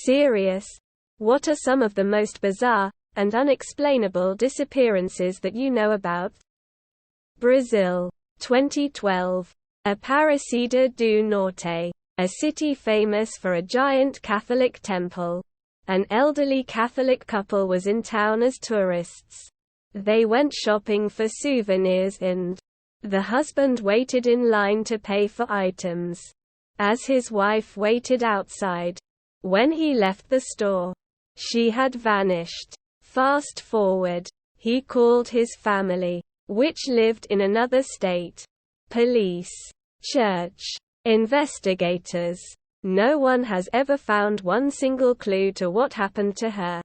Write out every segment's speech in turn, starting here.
Serious? What are some of the most bizarre and unexplainable disappearances that you know about? Brazil. 2012. Aparecida do Norte, a city famous for a giant Catholic temple. An elderly Catholic couple was in town as tourists. They went shopping for souvenirs and the husband waited in line to pay for items. As his wife waited outside, when he left the store, she had vanished. Fast forward, he called his family, which lived in another state. Police, church, investigators. No one has ever found one single clue to what happened to her.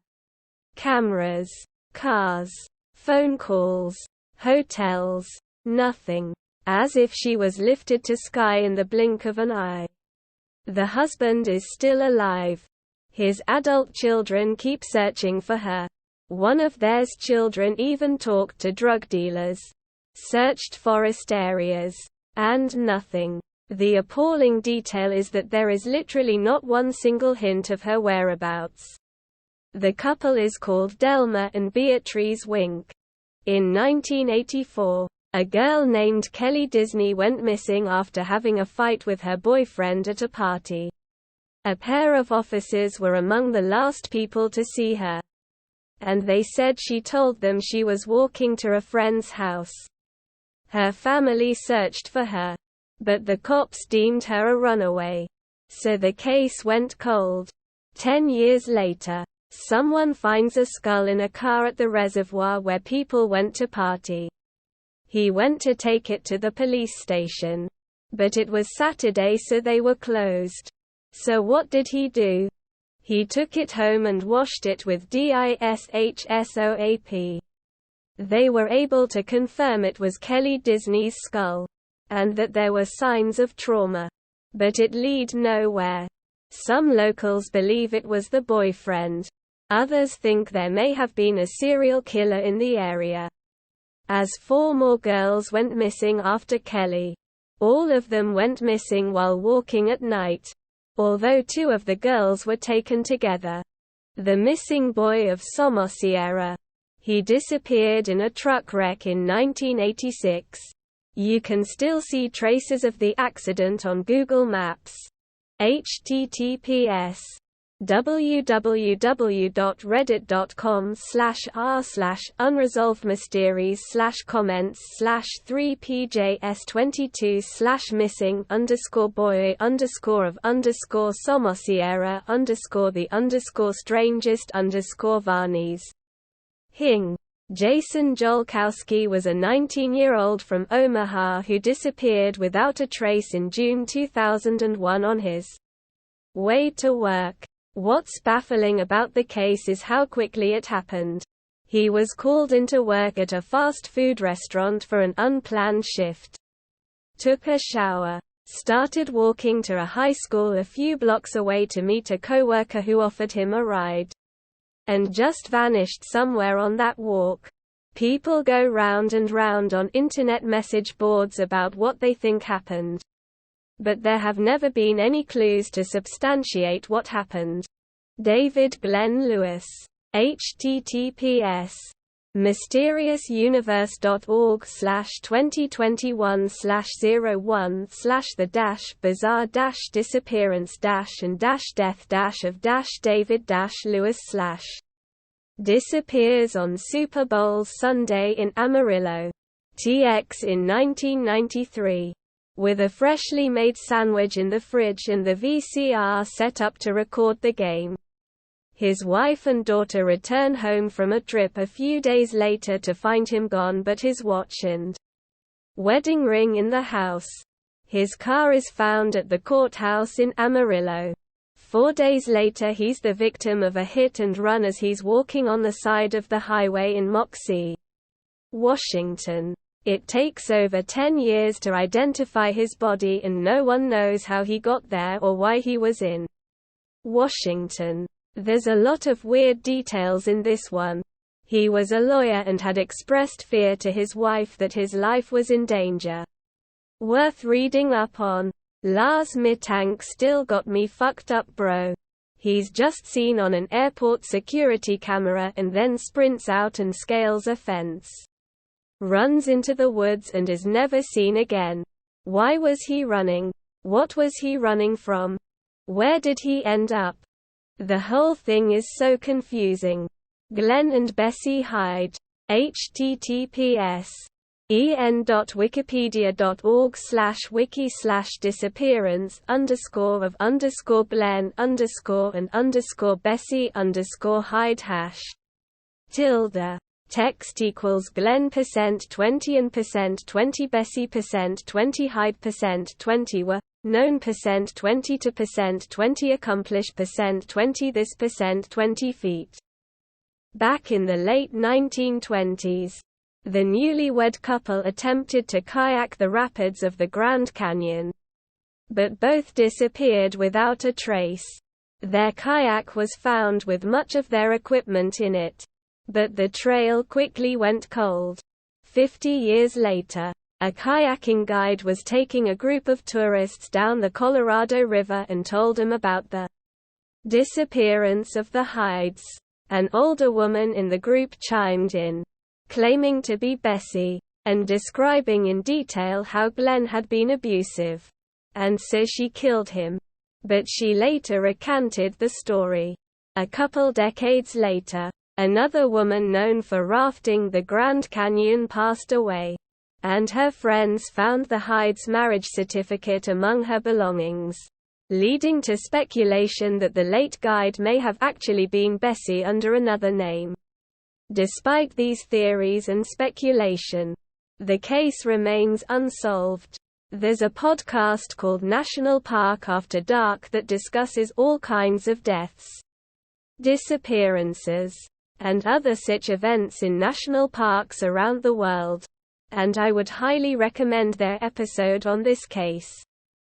Cameras, cars, phone calls, hotels, nothing. As if she was lifted to sky in the blink of an eye. The husband is still alive. His adult children keep searching for her. One of their children even talked to drug dealers, searched forest areas, and nothing. The appalling detail is that there is literally not one single hint of her whereabouts. The couple is called Delma and Beatriz Wink. In 1984, a girl named Kelly Disney went missing after having a fight with her boyfriend at a party. A pair of officers were among the last people to see her, and they said she told them she was walking to a friend's house. Her family searched for her, but the cops deemed her a runaway. So the case went cold. 10 years later, someone finds a skull in a car at the reservoir where people went to party. He went to take it to the police station, but it was Saturday, so they were closed. So what did he do? He took it home and washed it with DISHSOAP. They were able to confirm it was Kelly Disney's skull, and that there were signs of trauma. But it led nowhere. Some locals believe it was the boyfriend. Others think there may have been a serial killer in the area. As 4 more girls went missing after Kelly. All of them went missing while walking at night, although 2 of the girls were taken together. The missing boy of Somosierra. He disappeared in a truck wreck in 1986. You can still see traces of the accident on Google Maps. https://unresolvedmysteries/comments/3pjs22/missing_boy_the_strangest_varnies. Hing. Jason Jolkowski was a 19-year-old from Omaha who disappeared without a trace in June 2001 on his way to work. What's baffling about the case is how quickly it happened. He was called into work at a fast food restaurant for an unplanned shift. Took a shower. Started walking to a high school a few blocks away to meet a coworker who offered him a ride. And just vanished somewhere on that walk. People go round and round on internet message boards about what they think happened. But there have never been any clues to substantiate what happened. David Glenn Lewis. https://mysteriousuniverse.org/2021/01/the-bizarre-disappearance-of-David-Lewis/ disappears on Super Bowl Sunday in Amarillo, TX in 1993. With a freshly made sandwich in the fridge and the VCR set up to record the game. His wife and daughter return home from a trip a few days later to find him gone, but his watch and wedding ring in the house. His car is found at the courthouse in Amarillo. 4 days later he's the victim of a hit and run as he's walking on the side of the highway in Moxie, Washington. It takes over 10 years to identify his body and no one knows how he got there or why he was in Washington. There's a lot of weird details in this one. He was a lawyer and had expressed fear to his wife that his life was in danger. Worth reading up on. Lars Mittank still got me fucked up, bro. He's just seen on an airport security camera and then sprints out and scales a fence. Runs into the woods and is never seen again. Why was he running? What was he running from? Where did he end up? The whole thing is so confusing. Glenn and Bessie Hyde. https en.wikipedia.org/wiki/disappearance_and_Bessie_Hyde #. Text equals Glenn %20 and %20 Bessie %20 Hyde %20 were known %20 to %20 accomplish %20 this %20 feet. Back in the late 1920s, the newlywed couple attempted to kayak the rapids of the Grand Canyon. But both disappeared without a trace. Their kayak was found with much of their equipment in it. But the trail quickly went cold. 50 years later, a kayaking guide was taking a group of tourists down the Colorado River and told them about the disappearance of the Hydes. An older woman in the group chimed in, claiming to be Bessie, and describing in detail how Glenn had been abusive, and so she killed him. But she later recanted the story. A couple decades later, another woman known for rafting the Grand Canyon passed away, and her friends found the Hyde's marriage certificate among her belongings, leading to speculation that the late guide may have actually been Bessie under another name. Despite these theories and speculation, the case remains unsolved. There's a podcast called National Park After Dark that discusses all kinds of deaths, disappearances, and other such events in national parks around the world, and I would highly recommend their episode on this case.